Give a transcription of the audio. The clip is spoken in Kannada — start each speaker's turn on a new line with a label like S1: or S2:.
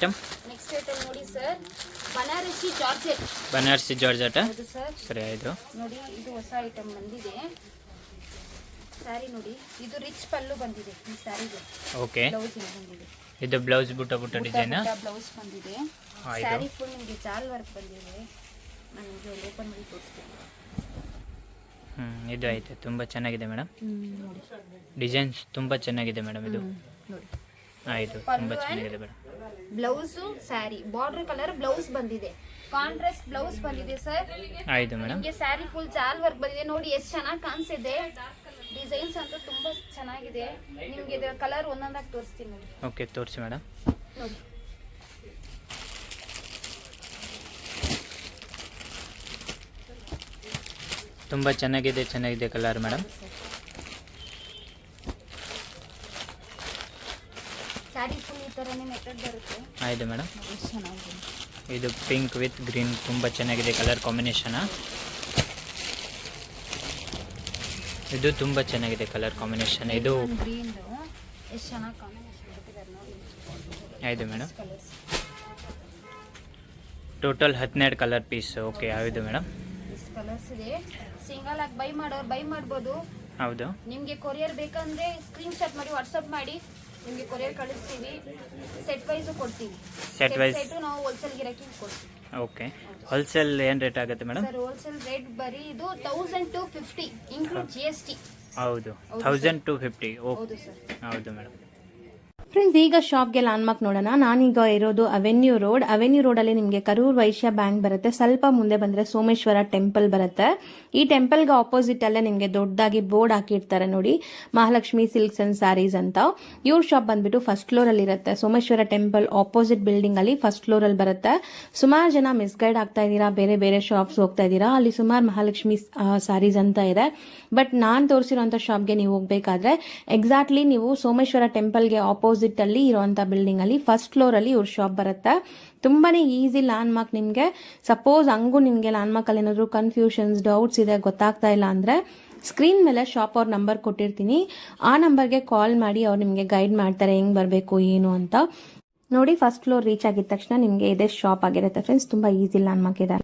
S1: ಐಟಮ್?
S2: ನೆಕ್ಸ್ಟ್ ಐಟಮ್ ನೋಡಿ sir, Banarasi georgette.
S1: Banarasi georgette
S2: ಹೌದು ಸರ್.
S1: ಸರಿ ಆಯ್ತು.
S2: ನೋಡಿ ಇದು ಹೊಸ ಐಟಮ್ ಬಂದಿದೆ. ಸ್ಯಾರಿ ನೋಡಿ, ಇದು ರಿಚ್ ಪಲ್ಲು ಬಂದಿದೆ ಈ ಸ್ಯಾರಿಗೆ.
S1: ಓಕೆ.
S2: ಬ್ಲೌಸ್ ಬಂದಿದೆ.
S1: ಇದು ಬ್ಲೌಸ್ ಬುಟ್ಟ ಡಿಸೈನ್
S2: ಬ್ಲೌಸ್ ಬಂದಿದೆ. ಸ್ಯಾರಿ ಫುಲ್ ನಿಮಗೆ ಜಾಲ್ ವರ್ಕ್ ಬಂದಿದೆ. ನಾನು ಇದು ಓಪನ್ ಮಾಡಿ ತೋರಿಸ್ತೀನಿ.
S1: ಇದು ಐತೆ, ತುಂಬಾ ಚೆನ್ನಾಗಿದೆ ಮೇಡಮ್. ಡಿಸೈನ್ಸ್ ತುಂಬಾ ಚೆನ್ನಾಗಿದೆ ಮೇಡಮ್. ಇದು
S2: ನೋಡಿ
S1: ಆಯ್ತು, ತುಂಬಾ ಚೆನ್ನಾಗಿದೆ madam.
S2: Blouse sari border colour blouse ಬಂದಿದೆ. ಕಾಂಟ್ರಾಸ್ಟ್ ಬ್ಲೌಸ್ ಬಂದಿದೆ ಸರ್.
S1: ಆಯ್ತು ಮೇಡಮ್.
S2: ನಿಮಗೆ ಸ್ಯಾರಿ ಫುಲ್ ಜಾಲ್ ವರ್ಕ್ ಬಂದಿದೆ. ನೋಡಿ ಎಷ್ಟು ಚೆನ್ನಾಗಿ ಕಾಣಿಸಿದೆ. ಡಿಸೈನ್ಸ್ ಅಂತೂ ತುಂಬಾ ಚೆನ್ನಾಗಿದೆ. ನಿಮಗೆ ಇದರ ಕಲರ್ ಒಂದೊಂದಾಗಿ ತೋರಿಸ್ತೀನಿ ನೋಡಿ.
S1: ಓಕೆ, ತೋರಿಸಿ ಮೇಡಮ್.
S2: ನೋಡಿ
S1: ತುಂಬಾ ಚೆನ್ನಾಗಿದೆ ಕಲರ್ ಮೇಡಮ್.
S2: ಸ್ಯಾರಿ ಫುಲ್ ಈ ತರನೇ ಮೆಥಡ್ ಬರುತ್ತೆ.
S1: ಆಯ್ತು ಮೇಡಮ್.
S2: ಚೆನ್ನಾಗಿದೆ.
S1: ಇದು ಪಿಂಕ್ ವಿತ್ ಗ್ರೀನ್ ತುಂಬಾ ಚೆನ್ನಾಗಿದೆ ಕಲರ್ ಕಾಂಬಿನೇಷನ್. ಇದು ತುಂಬಾ ಚೆನ್ನಾಗಿದೆ ಕಲರ್ ಕಾಂಬಿನೇಷನ್. ಇದು
S2: ಗ್ರೀನ್ ಎಷ್ಟು ಚೆನ್ನಾಗಿ ಕಾಂಬಿನೇಷನ್ ಕೊಟ್ಟಿದ್ದಾರೆ ನೋಡಿ.
S1: ಆಯ್ತು madam. Total 12 colour piece. Okay, ಆಯ್ತು ಮೇಡಮ್.
S2: ಇಷ್ಟು ಕಲರ್ಸ್ ಇದೆ. ಸಿಂಗಲ್ ಆಗಿ ಬೈ ಮಾಡೋರು ಬೈ ಮಾಡ್ಬೋದು.
S1: ಹೌದು.
S2: ನಿಮಗೆ ಕೊರಿಯರ್ ಬೇಕಂದ್ರೆ ಸ್ಕ್ರೀನ್ ಶಾಟ್ ಮಾಡಿ ವಾಟ್ಸಪ್ ಮಾಡಿ, ನಿಮಗೆ ಕೊರಿಯರ್ ಕಳಿಸ್ತೀವಿ. ಸೆಟ್ ವೈಸ್ ಕೊಡ್ತೀವಿ.
S1: ಸೆಟ್ ವೈಸ್
S2: ನಾವು ಹೋಲ್ಸೇಲ್ ಗಿರಾಕಿ ಕೊಡ್ತೀವಿ.
S1: ಓಕೆ. ಹೋಲ್ಸೇಲ್ ಏನು ರೇಟ್ ಆಗುತ್ತೆ ಮೇಡಮ್?
S2: ಸರ್ ಹೋಲ್ಸೇಲ್ ರೇಟ್ ಬರೀ ಇದು 1250 ಇನ್ಕ್ಲೂಡ್ GST.
S1: ಹೌದು, 1250.
S2: ಹೌದು ಸರ್.
S1: ಹೌದು ಮೇಡಮ್.
S3: ಫ್ರೆಂಡ್ಸ್, ಈಗ ಶಾಪ್ಗೆ ಲ್ಯಾಂಡ್ಮಾರ್ಕ್ ನೋಡೋಣ. ನಾನೀಗ ಇರೋದು ಅವೆನ್ಯೂ ರೋಡಲ್ಲಿ ನಿಮಗೆ ಕರೂರ್ ವೈಶ್ಯ ಬ್ಯಾಂಕ್ ಬರುತ್ತೆ. ಸ್ವಲ್ಪ ಮುಂದೆ ಬಂದ್ರೆ ಸೋಮೇಶ್ವರ ಟೆಂಪಲ್ ಬರುತ್ತೆ. ಈ ಟೆಂಪಲ್ಗೆ ಆಪೋಸಿಟ್ ಅಲ್ಲೇ ನಿಮಗೆ ದೊಡ್ಡದಾಗಿ ಬೋರ್ಡ್ ಹಾಕಿರ್ತಾರೆ ನೋಡಿ, ಮಹಾಲಕ್ಷ್ಮಿ ಸಿಲ್ಕ್ಸ್ ಅಂಡ್ ಸ್ಯಾರೀಸ್ ಅಂತ. ಇವ್ರ ಶಾಪ್ ಬಂದ್ಬಿಟ್ಟು ಫಸ್ಟ್ ಫ್ಲೋರ್ ಅಲ್ಲಿ ಇರುತ್ತೆ. ಸೋಮೇಶ್ವರ ಟೆಂಪಲ್ ಆಪೋಸಿಟ್ ಬಿಲ್ಡಿಂಗ್ ಅಲ್ಲಿ ಫಸ್ಟ್ ಫ್ಲೋರ್ ಅಲ್ಲಿ ಬರುತ್ತೆ. ಸುಮಾರು ಜನ ಮಿಸ್ಗೈಡ್ ಆಗ್ತಾ ಇದ್ದೀರಾ, ಬೇರೆ ಬೇರೆ ಶಾಪ್ಸ್ ಹೋಗ್ತಾ ಇದ್ದೀರಾ. ಅಲ್ಲಿ ಸುಮಾರು ಮಹಾಲಕ್ಷ್ಮಿ ಸ್ಯಾರೀಸ್ ಅಂತ ಇದೆ. ಬಟ್ ನಾನ್ ತೋರಿಸಿರುವಂತ ಶಾಪ್ಗೆ ನೀವು ಹೋಗ್ಬೇಕಾದ್ರೆ ಎಕ್ಸಾಕ್ಟ್ಲಿ ನೀವು ಸೋಮೇಶ್ವರ ಟೆಂಪಲ್ಗೆ ಆಪೋಸಿಟ್ ಅಲ್ಲಿ ಇರುವಂತ ಬಿಲ್ಡಿಂಗ್ ಅಲ್ಲಿ ಫಸ್ಟ್ ಫ್ಲೋರ್ ಅಲ್ಲಿ ಇವ್ರ ಶಾಪ್ ಬರುತ್ತೆ. ತುಂಬಾನೇ ಈಸಿ ಲ್ಯಾಂಡ್ ಮಾರ್ಕ್. ನಿಮ್ಗೆ ಸಪೋಸ್ ಹಂಗೂ ನಿಮ್ಗೆ ಲ್ಯಾಂಡ್ ಮಾರ್ಕ್ ಅಲ್ಲಿ ಏನಾದ್ರು ಕನ್ಫ್ಯೂಷನ್ಸ್ ಡೌಟ್ಸ್ ಇದೆ, ಗೊತ್ತಾಗ್ತಾ ಇಲ್ಲ ಅಂದ್ರೆ ಸ್ಕ್ರೀನ್ ಮೇಲೆ ಶಾಪ್ ಅವ್ರ ನಂಬರ್ ಕೊಟ್ಟಿರ್ತೀನಿ. ಆ ನಂಬರ್ಗೆ ಕಾಲ್ ಮಾಡಿ ಅವ್ರು ನಿಮ್ಗೆ ಗೈಡ್ ಮಾಡ್ತಾರೆ ಹೆಂಗ್ ಬರಬೇಕು ಏನು ಅಂತ. ನೋಡಿ, ಫಸ್ಟ್ ಫ್ಲೋರ್ ರೀಚ್ ಆಗಿದ ತಕ್ಷಣ ನಿಮ್ಗೆ ಇದೇ ಶಾಪ್ ಆಗಿರುತ್ತೆ ಫ್ರೆಂಡ್ಸ್. ತುಂಬಾ ಈಸಿ ಲ್ಯಾಂಡ್ ಮಾರ್ಕ್ ಇದೆ.